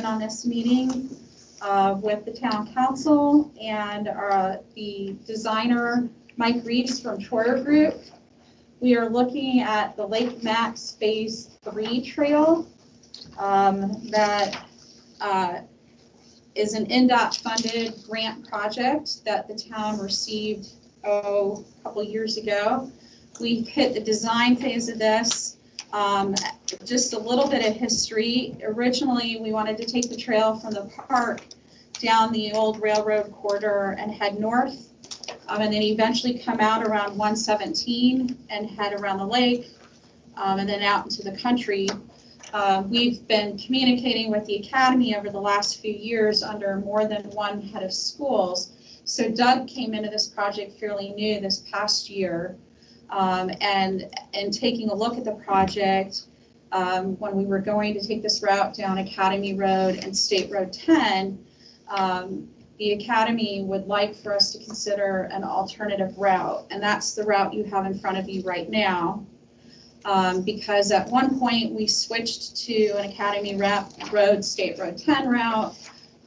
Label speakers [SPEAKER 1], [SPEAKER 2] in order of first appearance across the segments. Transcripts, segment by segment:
[SPEAKER 1] on this meeting with the town council and the designer Mike Reeves from Troyer Group. We are looking at the Lake Max Phase 3 trail that is an NDOT funded grant project that the town received a couple years ago. We hit the design phase of this. Just a little bit of history. Originally, we wanted to take the trail from the park down the old railroad corridor and head north, and then eventually come out around 117 and head around the lake, and then out into the country. We've been communicating with the academy over the last few years under more than one head of schools. So Doug came into this project fairly new this past year. And taking a look at the project, when we were going to take this route down Academy Road and State Road 10, the Academy would like for us to consider an alternative route, and that's the route you have in front of you right now. Because at one point we switched to an Academy Road, State Road 10 route,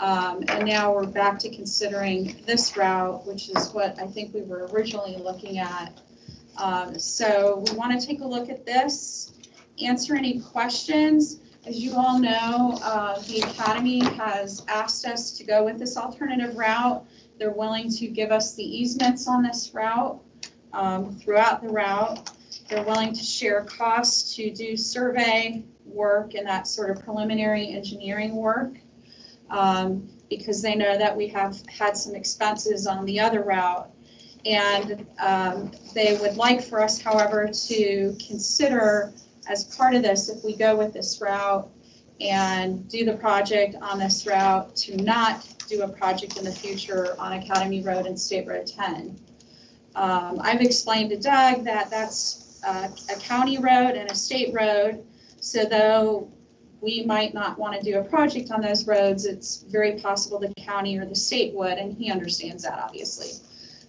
[SPEAKER 1] and now we're back to considering this route, which is what I think we were originally looking at. So we want to take a look at this, answer any questions. As you all know, the Academy has asked us to go with this alternative route. They're willing to give us the easements on this route throughout the route. They're willing to share costs to do survey work and that sort of preliminary engineering work, because they know that we have had some expenses on the other route. And they would like for us, however, to consider as part of this, if we go with this route and do the project on this route, to not do a project in the future on Academy Road and State Road 10. I've explained to Doug that that's a county road and a state road, so though we might not want to do a project on those roads, it's very possible the county or the state would, and he understands that, obviously.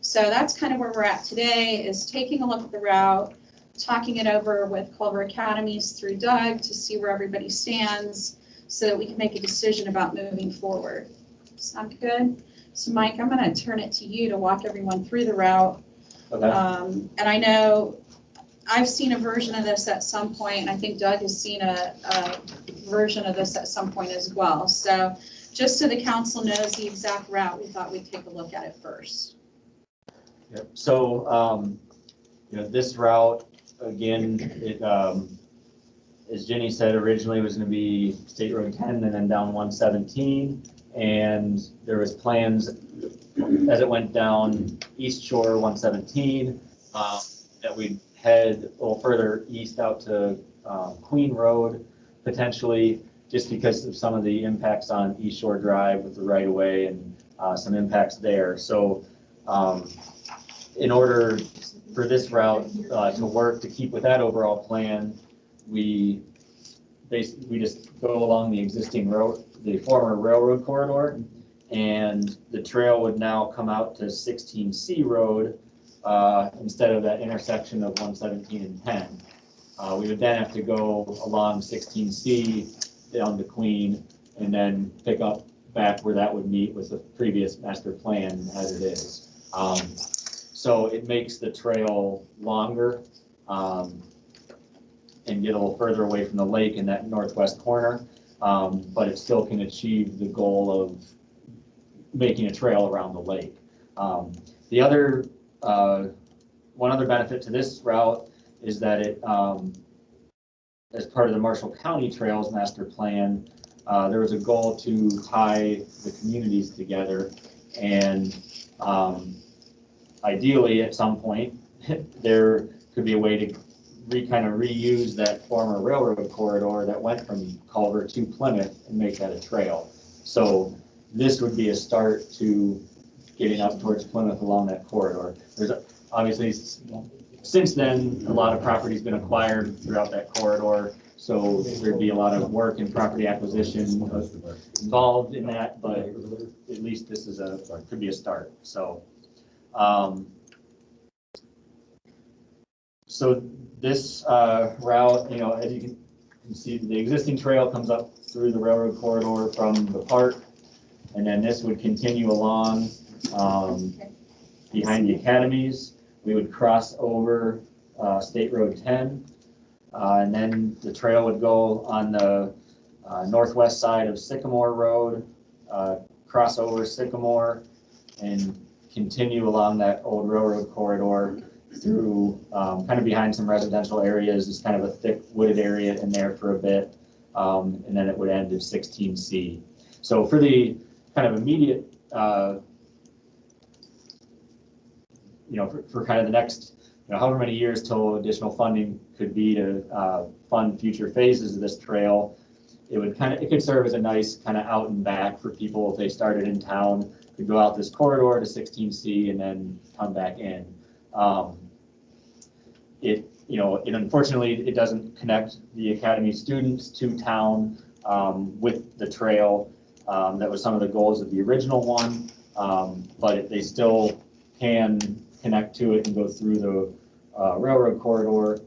[SPEAKER 1] So that's kind of where we're at today, is taking a look at the route, talking it over with Culver Academies through Doug to see where everybody stands so that we can make a decision about moving forward. Sound good? So Mike, I'm going to turn it to you to walk everyone through the route. Okay. And I know I've seen a version of this at some point, and I think Doug has seen a version of this at some point as well. So just so the council knows the exact route, we thought we'd take a look at it first.
[SPEAKER 2] Yep. So, this route, again, it, as Jenny said, originally was going to be State Road 10 and then down 117. And there was plans as it went down East Shore 117 that we'd head a little further east out to Queen Road, potentially, just because of some of the impacts on East Shore Drive with the right of way and some impacts there. So, in order for this route to work, to keep with that overall plan, we just go along the existing road, the former railroad corridor, and the trail would now come out to 16C Road instead of that intersection of 117 and 10. We would then have to go along 16C down to Queen and then pick up back where that would meet with the previous master plan as it is. So it makes the trail longer and get a little further away from the lake in that northwest corner, but it still can achieve the goal of making a trail around the lake. The other, one other benefit to this route is that it, as part of the Marshall County Trails Master Plan, there was a goal to tie the communities together, and ideally, at some point, there could be a way to kind of reuse that former railroad corridor that went from Culver to Plymouth and make that a trail. So this would be a start to getting up towards Plymouth along that corridor. There's obviously, since then, a lot of property has been acquired throughout that corridor. So there'd be a lot of work and property acquisition involved in that, but at least this is could be a start. So. So this route, as you can you see the existing trail comes up through the railroad corridor from the park, and then this would continue along behind the academies. We would cross over State Road 10, and then the trail would go on the northwest side of Sycamore Road, cross over Sycamore, and continue along that old railroad corridor through kind of behind some residential areas. There's kind of a thick wooded area in there for a bit, and then it would end at 16C. So for the kind of immediate, for kind of the next, however many years till additional funding could be to fund future phases of this trail, it could serve as a nice kind of out and back for people if they started in town, could go out this corridor to 16C and then come back in. Unfortunately, it doesn't connect the academy students to town with the trail. That was some of the goals of the original one, but they still can connect to it and go through the railroad corridor.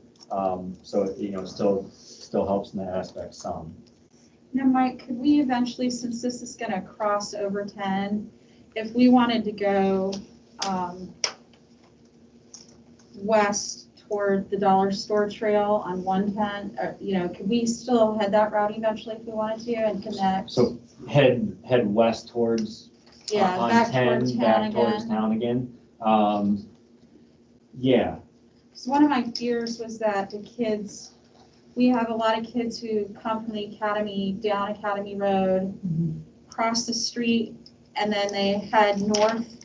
[SPEAKER 2] So it still helps in that aspect some.
[SPEAKER 1] Now, Mike, could we eventually, since this is going to cross over 10, if we wanted to go west toward the Dollar Store Trail on 110, could we still head that route eventually if we wanted to and connect?
[SPEAKER 2] So head west towards on
[SPEAKER 1] back
[SPEAKER 2] 10,
[SPEAKER 1] towards town
[SPEAKER 2] back
[SPEAKER 1] again.
[SPEAKER 2] towards town again. Yeah.
[SPEAKER 1] Because one of my fears was that the kids, we have a lot of kids who come from the academy, down Academy Road, cross the street, and then they head north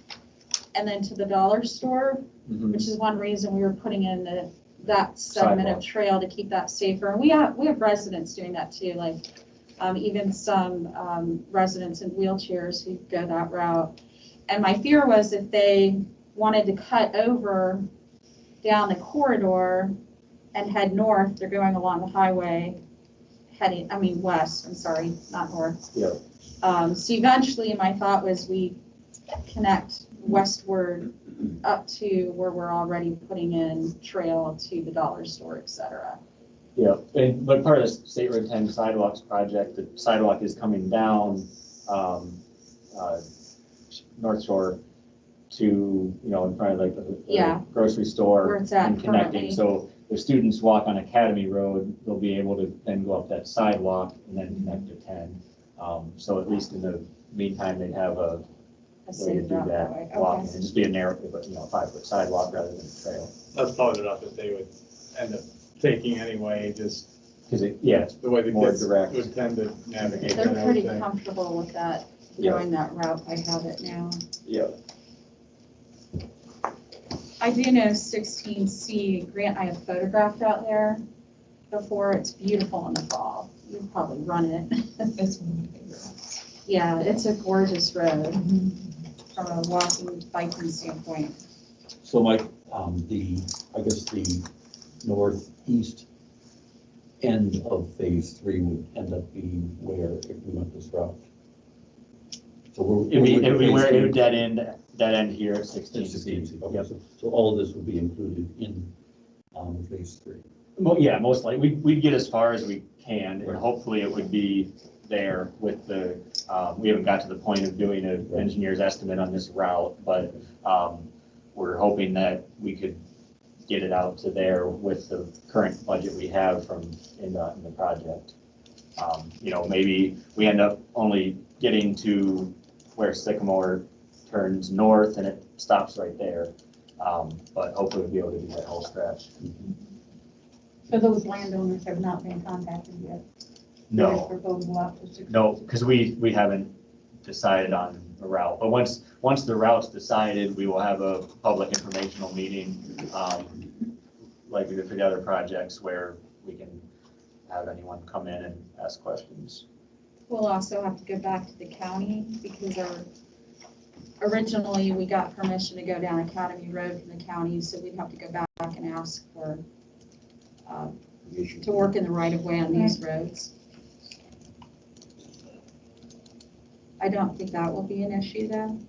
[SPEAKER 1] and then to the Dollar Store, which is one reason we were putting in that segment of trail to keep that safer. And we have residents doing that too, like even some residents in wheelchairs who go that route. And my fear was if they wanted to cut over down the corridor and head north, they're going along the highway west, I'm sorry, not north.
[SPEAKER 2] Yeah.
[SPEAKER 1] So eventually my thought was we connect westward up to where we're already putting in trail to the Dollar Store, etc.
[SPEAKER 2] Yeah, but part of the State Road 10 sidewalks project, the sidewalk is coming down North Shore to, in front of like the grocery store
[SPEAKER 1] where it's at
[SPEAKER 2] and connecting.
[SPEAKER 1] currently.
[SPEAKER 2] So if students walk on Academy Road, they'll be able to then go up that sidewalk and then connect to 10. So at least in the meantime, they'd have a way to do that walking. It'd just be a narrow, 5-foot sidewalk rather than a trail.
[SPEAKER 3] That's probably the route that they would end up taking anyway, just
[SPEAKER 2] Because the way the
[SPEAKER 3] kids
[SPEAKER 2] direct
[SPEAKER 3] would tend to navigate.
[SPEAKER 1] They're pretty comfortable with that, going that route. I have it now.
[SPEAKER 2] Yeah.
[SPEAKER 1] I do know 16C, Grant, I have photographed out there before. It's beautiful in the fall. You'd probably run it.
[SPEAKER 4] That's one of my favorites.
[SPEAKER 1] Yeah, it's a gorgeous road from a walking, biking standpoint.
[SPEAKER 5] So Mike, the northeast end of phase 3 would end up being where if we went this route? So
[SPEAKER 2] It would dead end here at 16C.
[SPEAKER 5] Okay,
[SPEAKER 2] Yep.
[SPEAKER 5] so all of this would be included in phase 3.
[SPEAKER 2] Well, yeah, most likely. We'd get as far as we can, and hopefully it would be there with the, we haven't got to the point of doing an engineer's estimate on this route, but we're hoping that we could get it out to there with the current budget we have from in the project. Maybe we end up only getting to where Sycamore turns north and it stops right there. But hopefully we'll be able to do that whole stretch.
[SPEAKER 4] So those landowners have not been contacted yet?
[SPEAKER 2] No.
[SPEAKER 4] Proposal out to 6.
[SPEAKER 2] No, because we haven't decided on a route. But once the route's decided, we will have a public informational meeting, like we did for the other projects, where we can have anyone come in and ask questions.
[SPEAKER 1] We'll also have to go back to the county because originally we got permission to go down Academy Road from the county, so we'd have to go back and ask for to work in the right of way on these roads. I don't think that will be an issue though.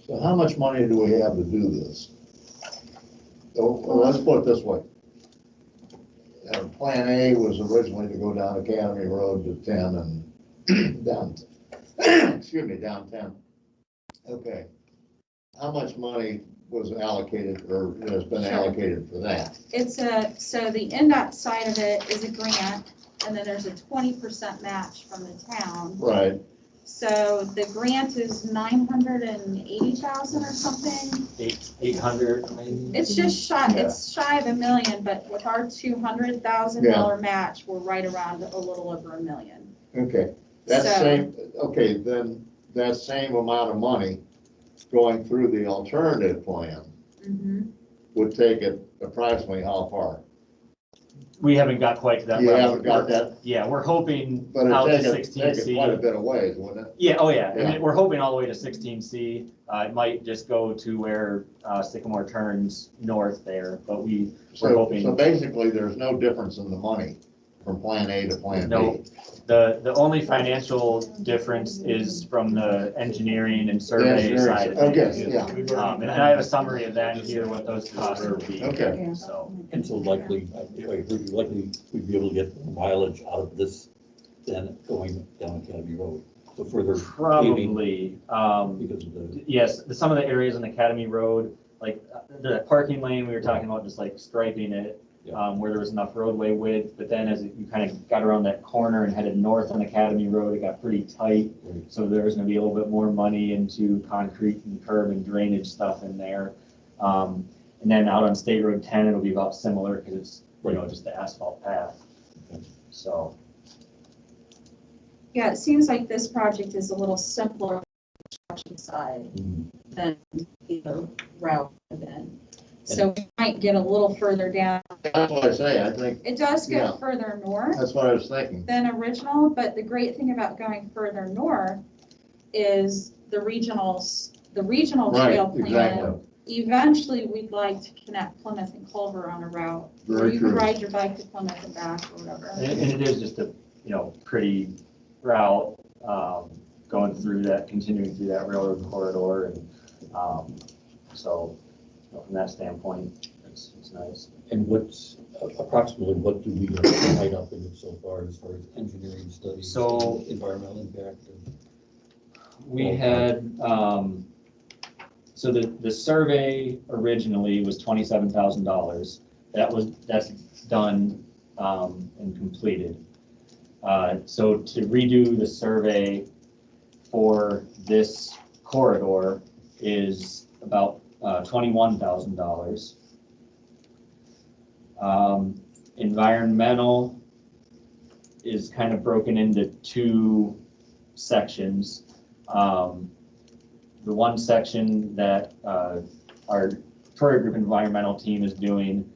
[SPEAKER 6] So how much money do we have to do this? well, let's put it this way. Plan A was originally to go down Academy Road to 10 and down, excuse me, down 10. Okay. How much money was allocated or has been
[SPEAKER 1] Sure.
[SPEAKER 6] allocated for that?
[SPEAKER 1] So the NDOT side of it is a grant, and then there's a 20% match from the town.
[SPEAKER 6] Right,
[SPEAKER 1] So the grant is 980,000 or something.
[SPEAKER 2] 800 maybe?
[SPEAKER 1] It's just shy,
[SPEAKER 6] Yeah.
[SPEAKER 1] it's shy of $1 million, but with our $200,000 match, we're right around a little over $1 million.
[SPEAKER 6] okay. That
[SPEAKER 1] So-
[SPEAKER 6] same, okay, then that same amount of money going through the alternative plan would take it approximately how far?
[SPEAKER 2] We haven't got quite to that
[SPEAKER 6] You
[SPEAKER 2] level.
[SPEAKER 6] haven't got that,
[SPEAKER 2] Yeah, we're hoping
[SPEAKER 6] but
[SPEAKER 2] out to
[SPEAKER 6] it'd take it quite a
[SPEAKER 2] 16C.
[SPEAKER 6] bit of ways, wouldn't it?
[SPEAKER 2] Yeah, oh yeah, I
[SPEAKER 6] Yeah.
[SPEAKER 2] mean, we're hoping all the way to 16C. It might just go to where Sycamore turns north there, but we're
[SPEAKER 6] So
[SPEAKER 2] hoping.
[SPEAKER 6] basically, there's no difference in the money from Plan A to Plan B.
[SPEAKER 2] No, the only financial difference is from the engineering and survey side of
[SPEAKER 6] Okay,
[SPEAKER 2] things.
[SPEAKER 6] yeah,
[SPEAKER 2] And I have a summary of that here, what those costs would be.
[SPEAKER 6] okay.
[SPEAKER 2] So,
[SPEAKER 5] And so likely, if I heard you, likely we'd be able to get more mileage out of this than going down Academy Road. So further paving
[SPEAKER 2] probably,
[SPEAKER 5] because of the,
[SPEAKER 2] yes, some of the areas on Academy Road, like the parking lane, we were talking about just like striping it, where there was enough roadway width, but then as you kind of got around that corner and headed north on Academy Road, it got pretty tight. So there was gonna be a little bit more money into concrete and curb and drainage stuff in there. And then out on State Road 10, it'll be about similar because it's, just the asphalt path. So,
[SPEAKER 1] Yeah, it seems like this project is a little simpler on the construction side than the route then. So we might get a little further down.
[SPEAKER 6] That's what I say, I think,
[SPEAKER 1] It does
[SPEAKER 6] Yeah.
[SPEAKER 1] go further north
[SPEAKER 6] that's what I was thinking.
[SPEAKER 1] than original, but the great thing about going further north is the regional
[SPEAKER 6] Right,
[SPEAKER 1] trail plan.
[SPEAKER 6] exactly.
[SPEAKER 1] Eventually, we'd like to connect Plymouth and Culver on a route. Where
[SPEAKER 6] Very
[SPEAKER 1] you can
[SPEAKER 6] true.
[SPEAKER 1] ride your bike to Plymouth and back or whatever.
[SPEAKER 2] and it is just a, pretty route, going through that, continuing through that railroad corridor. And so from that standpoint, it's nice.
[SPEAKER 5] and what's approximately, what do we have tied up in it so far as engineering studies?
[SPEAKER 2] So-
[SPEAKER 5] and environmental impact?
[SPEAKER 2] We had, so the survey originally was $27,000. That's done, and completed. So to redo the survey for this corridor is about $21,000. Environmental is kind of broken into two sections. The one section that our Torrey Group environmental team is doing,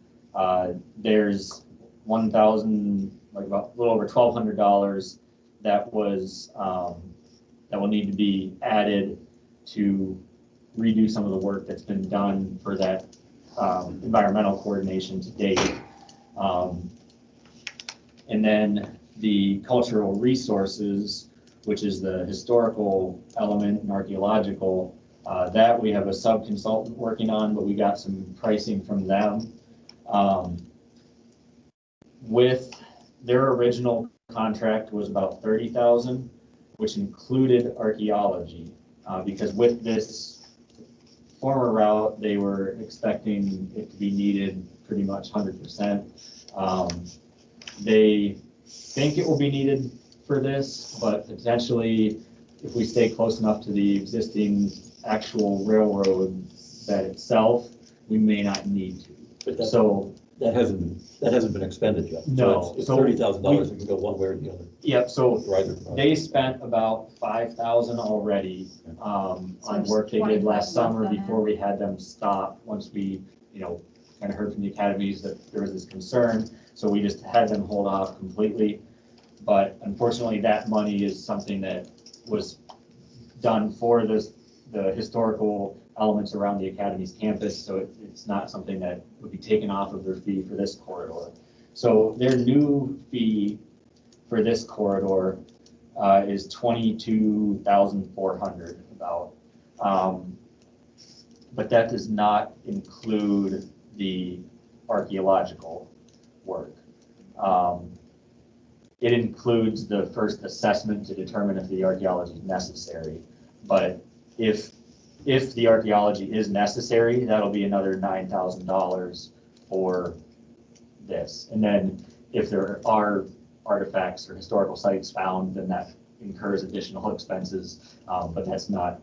[SPEAKER 2] there's about a little over $1,200 that was that will need to be added to redo some of the work that's been done for that environmental coordination to date. And then the cultural resources, which is the historical element and archaeological, that we have a sub-consultant working on, but we got some pricing from them. With their original contract was about $30,000, which included archaeology, because with this former route, they were expecting it to be needed pretty much 100%. They think it will be needed for this, but potentially if we stay close enough to the existing actual railroad bed itself, we may not need to.
[SPEAKER 5] But that-
[SPEAKER 2] So,
[SPEAKER 5] That hasn't been expended yet.
[SPEAKER 2] No.
[SPEAKER 5] It's
[SPEAKER 2] So
[SPEAKER 5] $30,000, it can go one way or the other.
[SPEAKER 2] yeah, so
[SPEAKER 5] With either project.
[SPEAKER 2] they spent about $5,000 already on
[SPEAKER 1] there's
[SPEAKER 2] work they did last
[SPEAKER 1] 25
[SPEAKER 2] summer
[SPEAKER 1] left on
[SPEAKER 2] before we had them stop, once we, kind of heard from the academies that there was this concern. So we just had them hold off completely. But unfortunately, that money is something that was done for the historical elements around the academy's campus. So it's not something that would be taken off of their fee for this corridor. So their new fee for this corridor is $22,400 about. But that does not include the archaeological work. It includes the first assessment to determine if the archaeology is necessary. But if the archaeology is necessary, that'll be another $9,000 for this. And then if there are artifacts or historical sites found, then that incurs additional expenses. But that's not,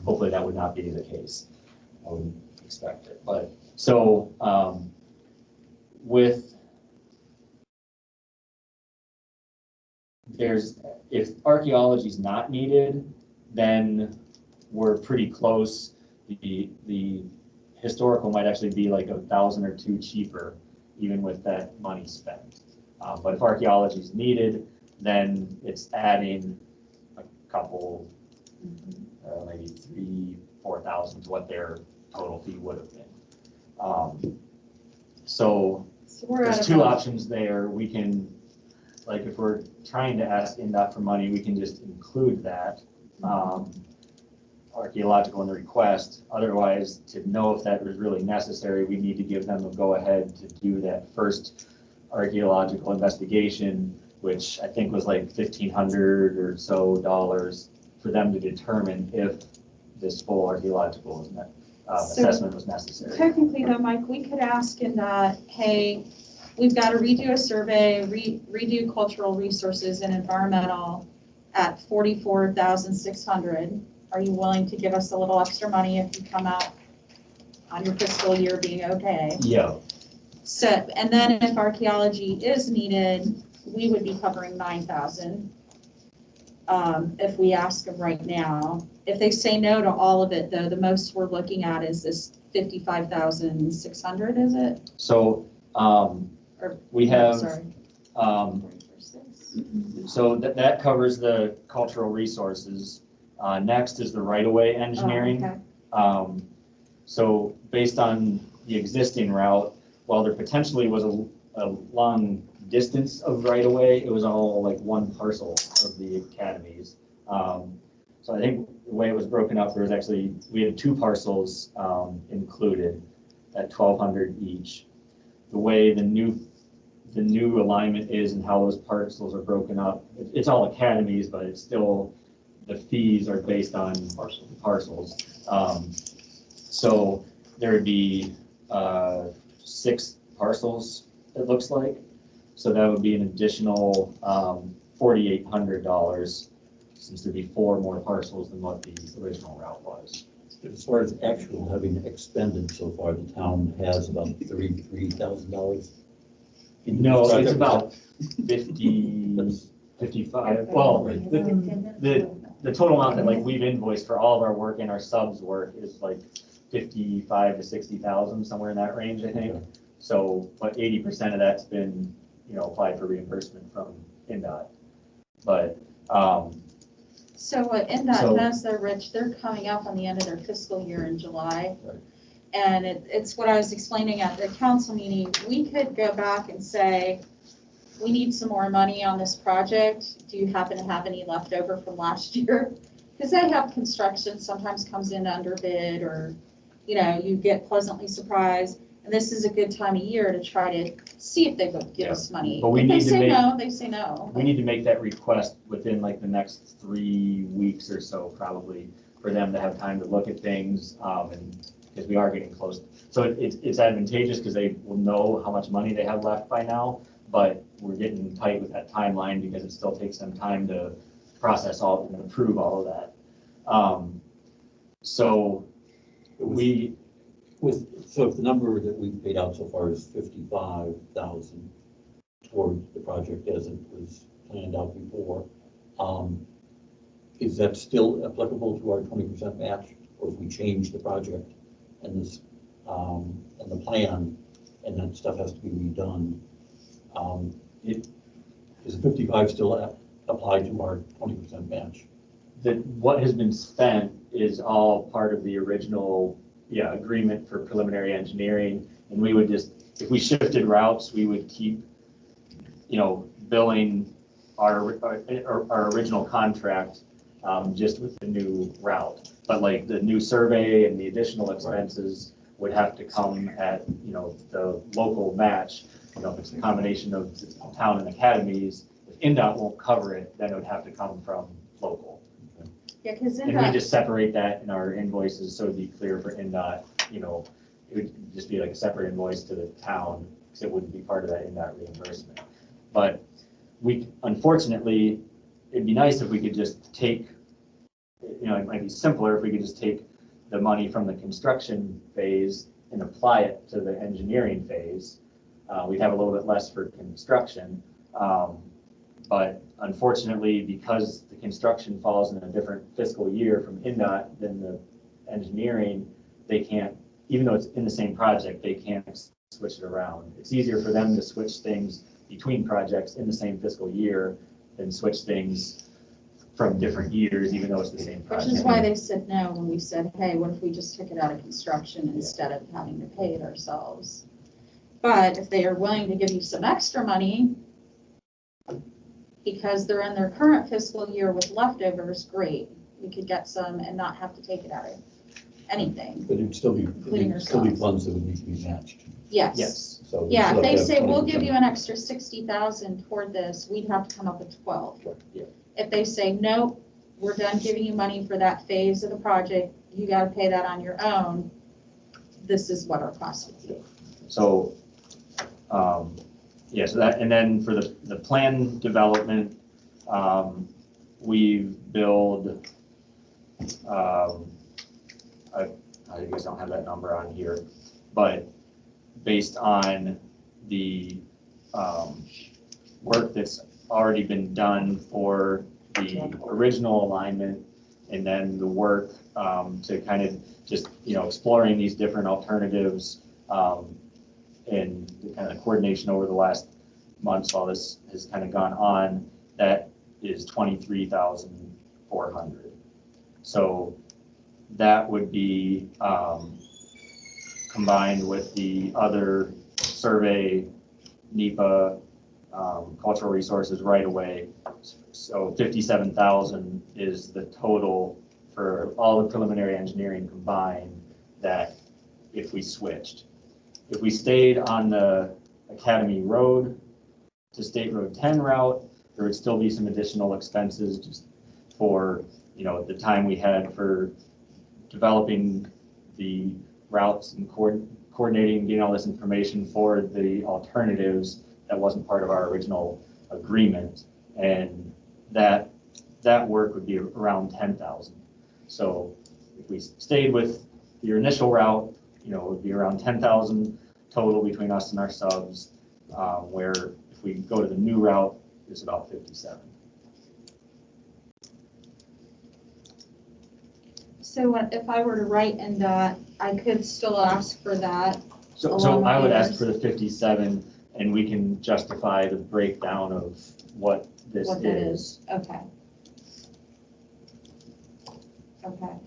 [SPEAKER 2] hopefully that would not be the case. I wouldn't expect it. But so if archaeology is not needed, then we're pretty close. The historical might actually be like $1,000 or $2 cheaper, even with that money spent. But if archaeology is needed, then it's adding a couple, maybe $3,000-4,000 to what their total fee would have been. So
[SPEAKER 1] we're
[SPEAKER 2] there's
[SPEAKER 1] at
[SPEAKER 2] two
[SPEAKER 1] about,
[SPEAKER 2] options there. We can, like, if we're trying to ask NDOT for money, we can just include that archaeological in the request. Otherwise, to know if that was really necessary, we need to give them a go-ahead to do that first archaeological investigation, which I think was like $1,500 or so for them to determine if this full archaeological assessment was necessary.
[SPEAKER 1] technically though, Mike, we could ask NDOT, hey, we've got to redo a survey, redo cultural resources and environmental at $44,600. Are you willing to give us a little extra money if you come out on your fiscal year being okay?
[SPEAKER 2] Yeah.
[SPEAKER 1] So, and then if archaeology is needed, we would be covering $9,000 if we ask them right now. If they say no to all of it, though, the most we're looking at is this $55,600, is it?
[SPEAKER 2] So we have,
[SPEAKER 1] Sorry.
[SPEAKER 2] So that covers the cultural resources. Next is the right-of-way engineering.
[SPEAKER 1] Oh, okay.
[SPEAKER 2] So based on the existing route, while there potentially was a long distance of right-of-way, it was all like one parcel of the academies. So I think the way it was broken up, there was actually, we had two parcels included at 1,200 each. The way the new alignment is and how those parcels are broken up, it's all academies, but it's still, the fees are based on parcels. So there would be 6 parcels, it looks like. So that would be an additional $4,800, since there'd be 4 more parcels than what the original route was.
[SPEAKER 5] As far as actual having expended so far, the town has about $33,000.
[SPEAKER 2] No, it's about 50, 55. Well, the total amount that like we've invoiced for all of our work and our subs work is like 55 to 60,000, somewhere in that range, I think. So, but 80% of that's been, applied for reimbursement from NDOT. But
[SPEAKER 1] So what NDOT does, though, Rich, they're coming up on the end of their fiscal year in July.
[SPEAKER 5] Right.
[SPEAKER 1] And it's what I was explaining at the council meeting. We could go back and say, we need some more money on this project. Do you happen to have any left over from last year? Because they have construction, sometimes comes in under bid, or, you get pleasantly surprised. And this is a good time of year to try to see if they would give us money.
[SPEAKER 2] But we
[SPEAKER 1] if
[SPEAKER 2] need
[SPEAKER 1] they
[SPEAKER 2] to
[SPEAKER 1] say
[SPEAKER 2] make,
[SPEAKER 1] no, they say no.
[SPEAKER 2] We need to make that request within like the next 3 weeks or so, probably, for them to have time to look at things, and because we are getting close. So it's advantageous because they will know how much money they have left by now, but we're getting tight with that timeline because it still takes them time to process all and approve all of that. So
[SPEAKER 5] So if the number that we've paid out so far is 55,000 toward the project as it was planned out before, is that still applicable to our 20% match? Or if we change the project and this, and the plan, and that stuff has to be redone, is 55 still applied to our 20% match?
[SPEAKER 2] What has been spent is all part of the original agreement for preliminary engineering, and we would just, if we shifted routes, we would keep, billing our original contract just with the new route. But like the new survey and the additional expenses, would have to come at, the local match. If it's a combination of the town and academies, if NDOT won't cover it, then it would have to come from local.
[SPEAKER 1] Yeah, because
[SPEAKER 2] And we just separate that in our invoices, so it'd be clear for NDOT, it would just be like a separate invoice to the town, because it wouldn't be part of that NDOT reimbursement. But unfortunately, it'd be nice if we could just take, it might be simpler if we could just take the money from the construction phase and apply it to the engineering phase. We'd have a little bit less for construction. But unfortunately, because the construction falls in a different fiscal year from NDOT than the engineering, they can't, even though it's in the same project, they can't switch it around. It's easier for them to switch things between projects in the same fiscal year than switch things from different years, even though it's the same project.
[SPEAKER 4] Which is why they said no when we said, hey, what if we just took it out of construction instead of having to pay it ourselves? But if they are willing to give you some extra money, because they're in their current fiscal year with leftovers, great. We could get some and not have to take it out of anything.
[SPEAKER 5] But it'd still be
[SPEAKER 4] Including
[SPEAKER 5] funds that would need to be matched.
[SPEAKER 4] Yes.
[SPEAKER 2] Yes.
[SPEAKER 5] So we'd
[SPEAKER 4] Yeah,
[SPEAKER 5] still
[SPEAKER 4] if they
[SPEAKER 5] have to have
[SPEAKER 4] say, we'll give
[SPEAKER 5] 20%.
[SPEAKER 4] you an extra 60,000 toward this, we'd have to come up with 12.
[SPEAKER 2] Yeah.
[SPEAKER 4] If they say, nope, we're done giving you money for that phase of the project, you gotta pay that on your own, this is what our cost would be.
[SPEAKER 2] So, so that, and then for the plan development, we've billed, I guess I don't have that number on here, but based on the work that's already been done for the original alignment, and then the work to kind of just, exploring these different alternatives, and the kind of coordination over the last months while this has kind of gone on, that is 23,400. So that would be combined with the other survey, NEPA, cultural resources right away. So 57,000 is the total for all the preliminary engineering combined, that if we switched. If we stayed on the Academy Road to State Road 10 route, there would still be some additional expenses just for, the time we had for developing the routes and coordinating, getting all this information for the alternatives that wasn't part of our original agreement. And that work would be around 10,000. So if we stayed with your initial route, it would be around 10,000 total between us and our subs, where if we go to the new route, it's about 57.
[SPEAKER 1] So if I were to write NDOT, I could still ask for that.
[SPEAKER 2] So
[SPEAKER 1] Along
[SPEAKER 2] I would
[SPEAKER 1] the
[SPEAKER 2] ask
[SPEAKER 1] years.
[SPEAKER 2] for the 57, and we can justify the breakdown of what this
[SPEAKER 1] What that
[SPEAKER 2] is.
[SPEAKER 1] Okay. Okay.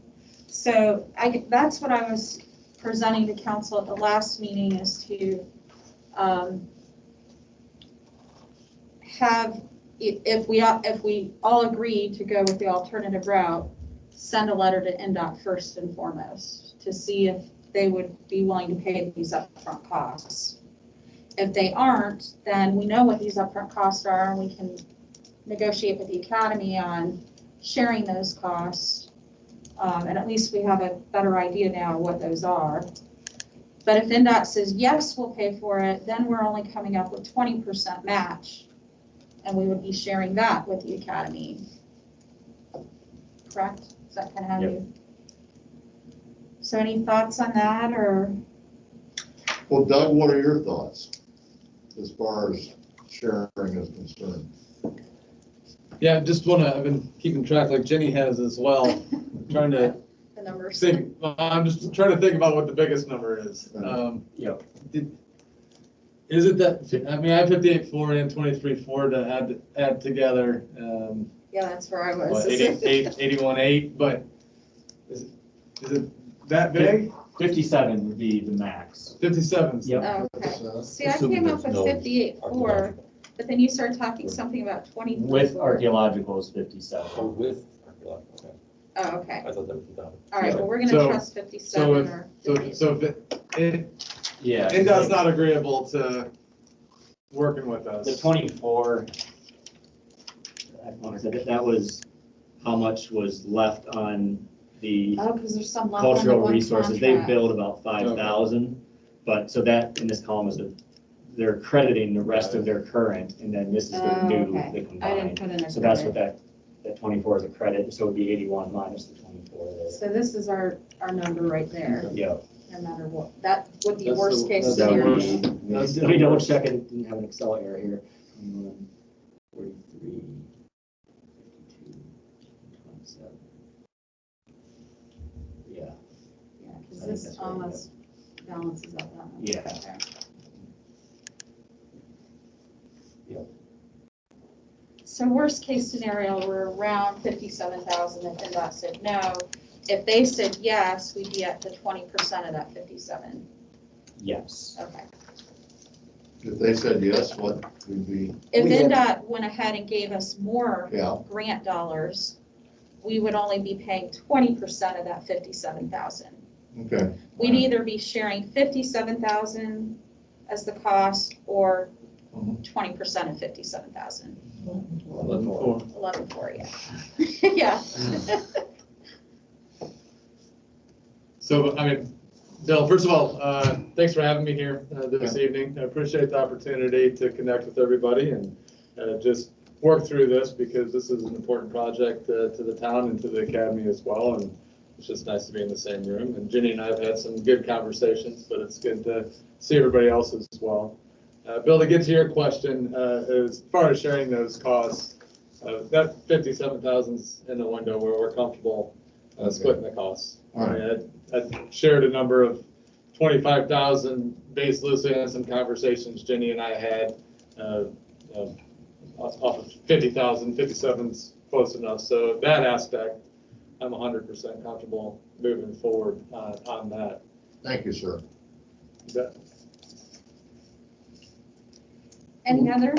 [SPEAKER 1] So that's what I was presenting to council at the last meeting, is to have, if we all agree to go with the alternative route, send a letter to NDOT first and foremost to see if they would be willing to pay these upfront costs. If they aren't, then we know what these upfront costs are, and we can negotiate with the academy on sharing those costs. And at least we have a better idea now of what those are. But if NDOT says, yes, we'll pay for it, then we're only coming up with 20% match, and we would be sharing that with the academy. Correct? Is that kind of how
[SPEAKER 2] Yep.
[SPEAKER 1] you? So any thoughts on that, or?
[SPEAKER 6] Well, Doug, what are your thoughts as far as sharing is concerned?
[SPEAKER 3] Yeah, I've been keeping track like Jenny has as well, trying to
[SPEAKER 1] The numbers.
[SPEAKER 3] I'm just trying to think about what the biggest number is.
[SPEAKER 2] Yep.
[SPEAKER 3] Is it that, I mean, I have 58.4 and 23.4 to add together,
[SPEAKER 1] Yeah, that's where I was.
[SPEAKER 3] 81.8, but is it that big?
[SPEAKER 2] 57 would be the max.
[SPEAKER 3] 57.
[SPEAKER 2] Yep.
[SPEAKER 1] Oh, okay. See, I
[SPEAKER 5] Assuming
[SPEAKER 1] came up
[SPEAKER 5] there's
[SPEAKER 1] with
[SPEAKER 5] no
[SPEAKER 1] 58.4, but then you started talking something about 20.
[SPEAKER 2] With archaeological is 57.
[SPEAKER 5] Oh, with, okay.
[SPEAKER 4] Oh, okay.
[SPEAKER 5] I thought that was without it.
[SPEAKER 4] All right, well, we're gonna
[SPEAKER 3] So-
[SPEAKER 4] trust 57 or.
[SPEAKER 3] So
[SPEAKER 4] 58.
[SPEAKER 3] if
[SPEAKER 2] Yeah.
[SPEAKER 3] NDOT's not agreeable to working with us.
[SPEAKER 2] The 24, that was how much was left on the
[SPEAKER 4] Oh, because there's some left on the
[SPEAKER 2] cultural
[SPEAKER 4] one
[SPEAKER 2] resources. They
[SPEAKER 4] contract.
[SPEAKER 2] billed about 5,000, but so that in this column is that they're crediting the rest of their current, and then this is their
[SPEAKER 4] Oh,
[SPEAKER 2] new,
[SPEAKER 4] okay.
[SPEAKER 2] the
[SPEAKER 4] I didn't
[SPEAKER 2] combined.
[SPEAKER 4] put in a
[SPEAKER 2] So that's
[SPEAKER 4] credit.
[SPEAKER 2] what that 24 is a credit, so it'd be 81 minus the 24 there.
[SPEAKER 4] So this is our number right there,
[SPEAKER 2] Yeah.
[SPEAKER 4] no matter what. That would be
[SPEAKER 3] That's
[SPEAKER 4] worst
[SPEAKER 3] the-
[SPEAKER 4] case
[SPEAKER 3] that's
[SPEAKER 2] That
[SPEAKER 4] scenario.
[SPEAKER 2] would
[SPEAKER 3] worst.
[SPEAKER 2] be,
[SPEAKER 3] That's
[SPEAKER 2] let me double check, I didn't have an Excel error here. 43, 52, 27. Yeah,
[SPEAKER 4] Yeah,
[SPEAKER 2] I
[SPEAKER 4] because
[SPEAKER 2] think
[SPEAKER 4] this
[SPEAKER 2] that's right,
[SPEAKER 4] almost balances out that much.
[SPEAKER 2] Yeah.
[SPEAKER 4] right there. So worst case scenario, we're around 57,000 if NDOT said no. If they said yes, we'd be at the 20% of that 57.
[SPEAKER 2] yes.
[SPEAKER 4] Okay.
[SPEAKER 6] If they said yes, what would be,
[SPEAKER 4] If
[SPEAKER 5] We had-
[SPEAKER 4] NDOT went ahead and gave us more
[SPEAKER 6] yeah,
[SPEAKER 4] grant dollars, we would only be paying 20% of that 57,000.
[SPEAKER 6] okay.
[SPEAKER 4] We'd either be sharing 57,000 as the cost or
[SPEAKER 6] Mhm.
[SPEAKER 4] 20% of 57,000.
[SPEAKER 3] 11.4.
[SPEAKER 4] 11.4, yeah. Yeah.
[SPEAKER 3] So, I mean, Bill, first of all, thanks for having me here this evening. I appreciate the opportunity to connect with everybody and just work through this because this is an important project to the town and to the academy as well. And it's just nice to be in the same room. And Jenny and I have had some good conversations, but it's good to see everybody else as well. Bill, to get to your question, as far as sharing those costs, that 57,000's in the window where we're comfortable splitting the costs.
[SPEAKER 6] All right.
[SPEAKER 3] I mean, I shared a number of 25,000 based loosely on some conversations Jenny and I had off of 50,000, 57's close enough. So that aspect, I'm 100% comfortable moving forward on that.
[SPEAKER 6] Thank you, sir.
[SPEAKER 4] Any other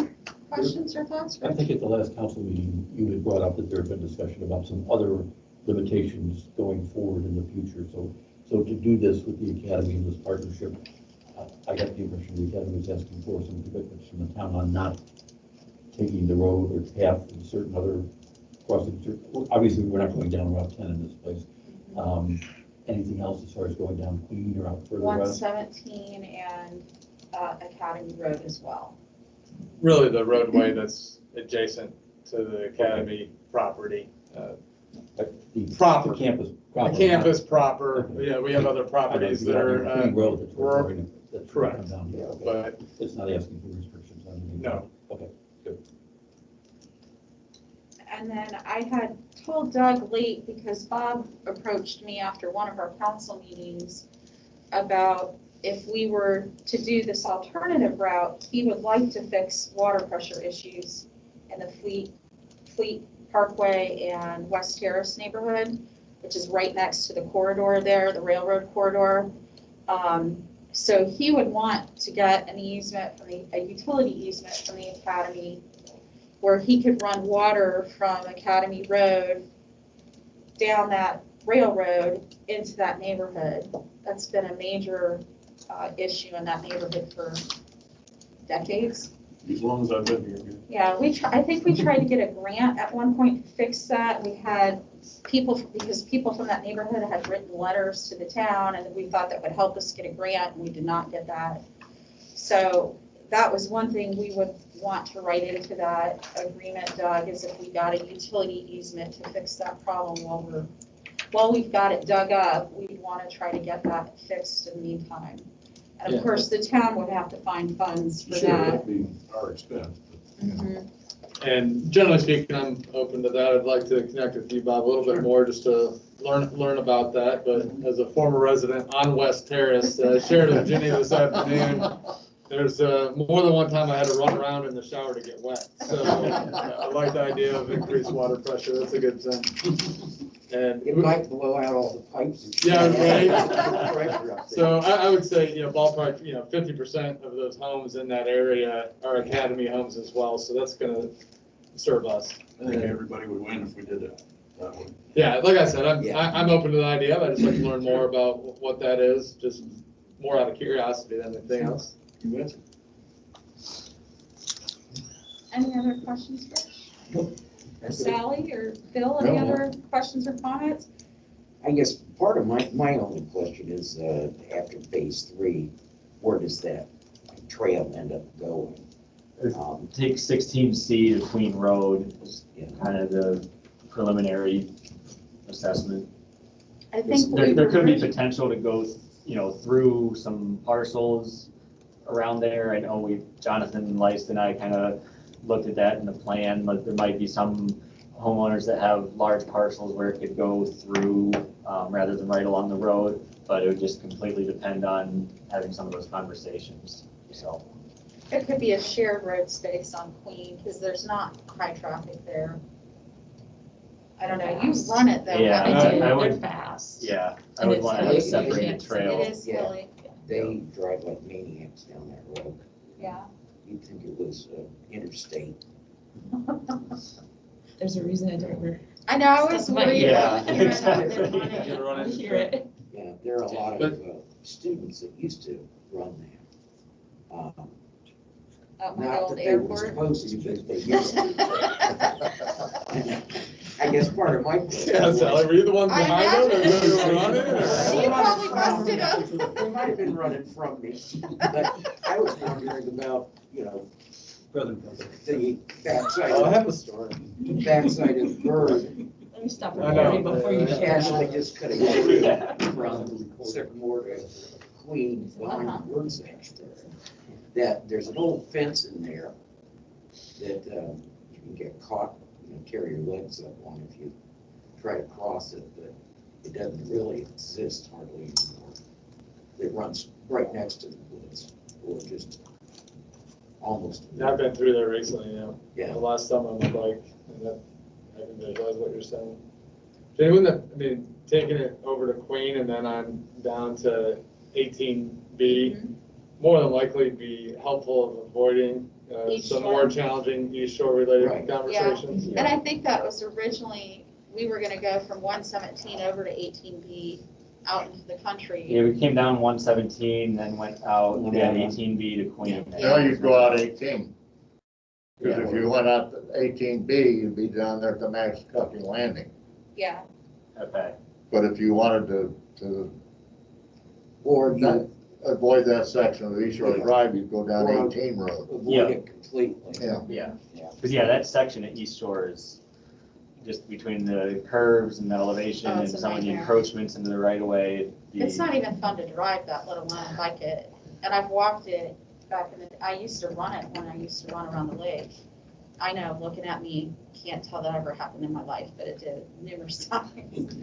[SPEAKER 4] questions or thoughts?
[SPEAKER 5] I think at the last council meeting, you had brought up that there had been discussion about some other limitations going forward in the future. So to do this with the academy and this partnership, I got the impression the academy was asking for some commitments from the town on not taking the road or path and certain other crossings. Obviously, we're not going down Route 10 in this place. Anything else as far as going down Queen or out further west?
[SPEAKER 4] 117 and Academy Road as well.
[SPEAKER 3] Really the roadway that's adjacent to the academy property.
[SPEAKER 5] The
[SPEAKER 3] Proper.
[SPEAKER 5] campus.
[SPEAKER 3] The
[SPEAKER 5] proper,
[SPEAKER 3] campus
[SPEAKER 5] not-
[SPEAKER 3] proper,
[SPEAKER 5] Okay.
[SPEAKER 3] yeah, we have other properties that are,
[SPEAKER 5] Queen Road that's where
[SPEAKER 3] rural,
[SPEAKER 5] we're going to- that's
[SPEAKER 3] correct.
[SPEAKER 5] come down here. Okay.
[SPEAKER 3] but
[SPEAKER 5] It's not asking for restrictions on anything?
[SPEAKER 3] No.
[SPEAKER 5] Okay, good.
[SPEAKER 4] And then I had told Doug late because Bob approached me after one of our council meetings about if we were to do this alternative route, he would like to fix water pressure issues in the Fleet Parkway and West Terrace neighborhood, which is right next to the corridor there, the railroad corridor. So he would want to get an easement from a utility easement from the academy where he could run water from Academy Road down that railroad into that neighborhood. That's been a major issue in that neighborhood for decades.
[SPEAKER 3] as long as I've been here.
[SPEAKER 4] Yeah, I think we tried to get a grant at one point to fix that. We had because people from that neighborhood had written letters to the town and we thought that would help us get a grant and we did not get that. So that was one thing we would want to write into that agreement, Doug, is if we got a utility easement to fix that problem while we've got it dug up, we'd want to try to get that fixed in the meantime. And of
[SPEAKER 3] Yeah.
[SPEAKER 4] course, the town would have to find funds for
[SPEAKER 7] Sure,
[SPEAKER 4] that.
[SPEAKER 7] that'd be our expense.
[SPEAKER 4] Mhm.
[SPEAKER 3] And generally speaking, I'm open to that. I'd like to connect with you, Bob, a little bit more just to learn about that. But as a former resident on West Terrace, shared with Jenny this afternoon, there's more than one time I had to run around in the shower to get wet. So I like the idea of increased water pressure. That's a good thing. And
[SPEAKER 8] It might blow out all the pipes.
[SPEAKER 3] Yeah,
[SPEAKER 8] right. Pressure up there.
[SPEAKER 3] so I would say, ballpark, 50% of those homes in that area are academy homes as well. So that's going to serve us.
[SPEAKER 7] I think everybody would win if we did that.
[SPEAKER 8] that one.
[SPEAKER 3] Yeah, like I said,
[SPEAKER 8] Yeah.
[SPEAKER 3] I'm open to the idea, I'd just like to learn more about what that is, just more out of curiosity than anything else.
[SPEAKER 4] Any other questions, Rich? Or Sally or Bill,
[SPEAKER 6] No,
[SPEAKER 4] any
[SPEAKER 6] no.
[SPEAKER 4] other questions or comments?
[SPEAKER 8] I guess part of my only question is, after phase 3, where does that trail end up going?
[SPEAKER 2] Take 16C to Queen Road is
[SPEAKER 8] Yeah.
[SPEAKER 2] kind of the preliminary assessment.
[SPEAKER 4] I think
[SPEAKER 2] There could be potential to go, through some parcels around there. I know Jonathan Leist and I kind of looked at that in the plan, but there might be some homeowners that have large parcels where it could go through rather than right along the road, but it would just completely depend on having some of those conversations, so.
[SPEAKER 4] It could be a shared road space on Queen, because there's not high traffic there. I don't know, you run it though,
[SPEAKER 2] Yeah,
[SPEAKER 4] haven't you?
[SPEAKER 2] I would-
[SPEAKER 7] They're fast.
[SPEAKER 2] Yeah, I
[SPEAKER 7] And
[SPEAKER 2] would
[SPEAKER 7] it's
[SPEAKER 2] want to
[SPEAKER 7] hilly,
[SPEAKER 2] have a
[SPEAKER 7] so you
[SPEAKER 2] separated
[SPEAKER 7] can't-
[SPEAKER 2] trail.
[SPEAKER 4] It is
[SPEAKER 8] Yeah.
[SPEAKER 4] hilly,
[SPEAKER 8] They drive like maniacs down that road.
[SPEAKER 4] yeah.
[SPEAKER 8] You'd think it was interstate.
[SPEAKER 7] There's a reason I never
[SPEAKER 4] I know, I was
[SPEAKER 7] Stuck in my
[SPEAKER 4] worried
[SPEAKER 7] ear.
[SPEAKER 4] about
[SPEAKER 2] Yeah,
[SPEAKER 4] hearing how they
[SPEAKER 2] exactly.
[SPEAKER 4] run it.
[SPEAKER 3] You run
[SPEAKER 7] I
[SPEAKER 3] into
[SPEAKER 7] hear it.
[SPEAKER 8] Yeah, there are a lot
[SPEAKER 3] But-
[SPEAKER 8] of students that used to run that.
[SPEAKER 4] At my
[SPEAKER 8] Not
[SPEAKER 4] old
[SPEAKER 8] that they were
[SPEAKER 4] airport.
[SPEAKER 8] supposed to, but they used to. I guess part of my question
[SPEAKER 3] Yeah,
[SPEAKER 8] was-
[SPEAKER 3] Sally, were you the one
[SPEAKER 4] I
[SPEAKER 3] behind them, or
[SPEAKER 4] imagine.
[SPEAKER 3] you were running?
[SPEAKER 4] You
[SPEAKER 3] or-
[SPEAKER 4] probably busted up.
[SPEAKER 8] They might have been running from me, but I was wondering about, the backside,
[SPEAKER 3] Oh, I have a story.
[SPEAKER 8] backside of Bird.
[SPEAKER 7] Let me stop
[SPEAKER 3] I know.
[SPEAKER 7] recording before you get
[SPEAKER 8] Casually
[SPEAKER 7] that.
[SPEAKER 8] just cut it from Sycamore to Queen,
[SPEAKER 4] Uh-huh.
[SPEAKER 8] behind Bird's Nest. That there's an old fence in there that you can get caught, tear your legs up on if you try to cross it, but it doesn't really exist hardly anymore. It runs right next to the woods, or just almost.
[SPEAKER 3] Yeah, I've been through there recently,
[SPEAKER 8] Yeah.
[SPEAKER 3] the last summer on my bike, and that, I can visualize what you're saying. Jay, wouldn't that, I mean, taking it over to Queen and then on down to 18B, more than likely be helpful of avoiding
[SPEAKER 4] East
[SPEAKER 3] some
[SPEAKER 4] Shore.
[SPEAKER 3] more challenging East Shore related
[SPEAKER 8] Right.
[SPEAKER 3] conversations.
[SPEAKER 4] And I think that was originally, we were gonna go from 117 over to 18B out into the country.
[SPEAKER 2] Yeah, we came down 117, then went out,
[SPEAKER 8] Yeah.
[SPEAKER 2] 18B to Queen.
[SPEAKER 6] Now you'd go out 18. Because if you went out to 18B, you'd be down there at the Max Cuffing Landing.
[SPEAKER 4] Yeah,
[SPEAKER 2] Okay,
[SPEAKER 6] But if you wanted to
[SPEAKER 8] Or you
[SPEAKER 6] avoid that section of East Shore Drive, you'd go down 18 Road.
[SPEAKER 2] Yeah.
[SPEAKER 8] avoid it completely.
[SPEAKER 6] Yeah.
[SPEAKER 2] yeah.
[SPEAKER 8] Yeah.
[SPEAKER 2] Because, yeah, that section at East Shore is just between the curves and the elevation
[SPEAKER 4] Oh,
[SPEAKER 2] and
[SPEAKER 4] it's a
[SPEAKER 2] some of the
[SPEAKER 4] nightmare.
[SPEAKER 2] encroachments into the right of way.
[SPEAKER 4] it's not even fun to drive that, let alone bike it. And I've walked it back in the, I used to run it when I used to run around the lake. I know, looking at me, can't tell that ever happened in my life, but it did numerous times.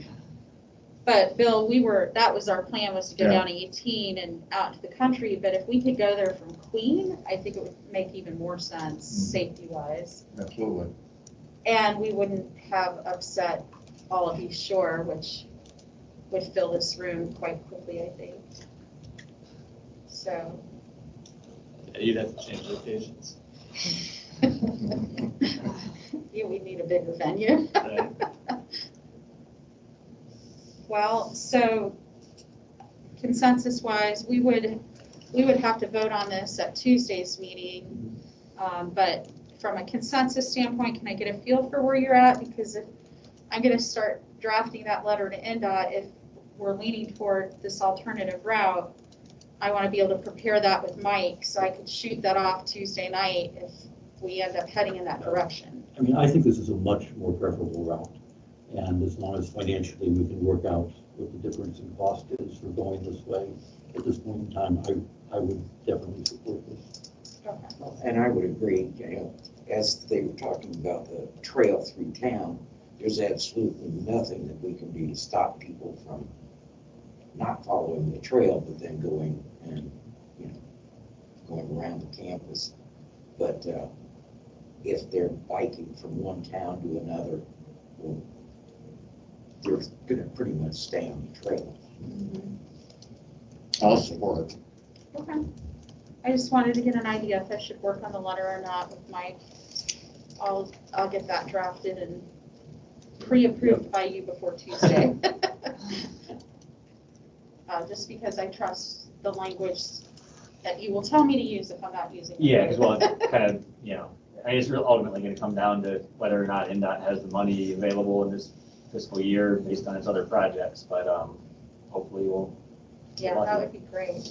[SPEAKER 4] But Bill, that was our plan, was to go
[SPEAKER 6] Yeah.
[SPEAKER 4] down to 18 and out into the country, but if we could go there from Queen, I think it would make even more sense, safety wise.
[SPEAKER 6] Absolutely.
[SPEAKER 4] And we wouldn't have upset all of East Shore, which would fill this room quite quickly, I think. So.
[SPEAKER 3] Yeah, you'd have to change locations.
[SPEAKER 4] Yeah, we need a bigger venue.
[SPEAKER 3] Right.
[SPEAKER 4] Well, so consensus wise, we would have to vote on this at Tuesday's meeting. But from a consensus standpoint, can I get a feel for where you're at? Because if I'm gonna start drafting that letter to NDOT, if we're leaning toward this alternative route, I wanna be able to prepare that with Mike, so I could shoot that off Tuesday night if we end up heading in that direction.
[SPEAKER 5] I mean, I think this is a much more preferable route. And as long as financially we can work out what the difference in cost is for going this way, at this point in time, I would definitely support this.
[SPEAKER 4] Okay.
[SPEAKER 8] And I would agree, as they were talking about the trail through town, there's absolutely nothing that we can do to stop people from not following the trail, but then going and, going around the campus. But if they're biking from one town to another, well, they're gonna pretty much stay on the trail.
[SPEAKER 6] I'll support it.
[SPEAKER 4] Okay. I just wanted to get an idea if I should work on the letter or not with Mike. I'll get that drafted and pre-approved by you before Tuesday. Just because I trust the language that you will tell me to use if I'm not using it.
[SPEAKER 2] Yeah, because well, it's kind of, I mean, it's ultimately going to come down to whether or not NDOT has the money available in this fiscal year based on its other projects, but hopefully we'll.
[SPEAKER 4] Yeah, that would be great,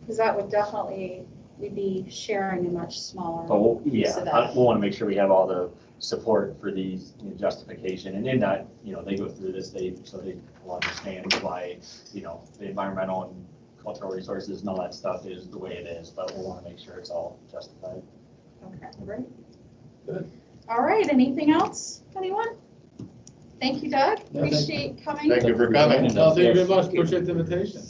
[SPEAKER 4] because that would definitely, we'd be sharing a much smaller
[SPEAKER 2] But we'll,
[SPEAKER 4] piece of
[SPEAKER 2] yeah,
[SPEAKER 4] that.
[SPEAKER 2] we'll want to make sure we have all the support for these justification, and NDOT, they go through this, so they will understand why, the environmental and cultural resources and all that stuff is the way it is, but we'll want to make sure it's all justified.
[SPEAKER 4] Okay, great.
[SPEAKER 3] Good.
[SPEAKER 4] All right, anything else, anyone? Thank you, Doug,
[SPEAKER 3] No, thank you.
[SPEAKER 4] appreciate coming.
[SPEAKER 6] Thank you for coming.
[SPEAKER 3] No, thank you very much, appreciate the invitation.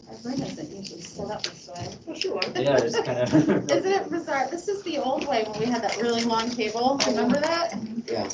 [SPEAKER 4] Our room isn't usually set up this way.
[SPEAKER 2] Yeah, it's kind of.
[SPEAKER 4] Isn't it bizarre? This is the old way when we had that really long table, remember that?
[SPEAKER 8] Yeah.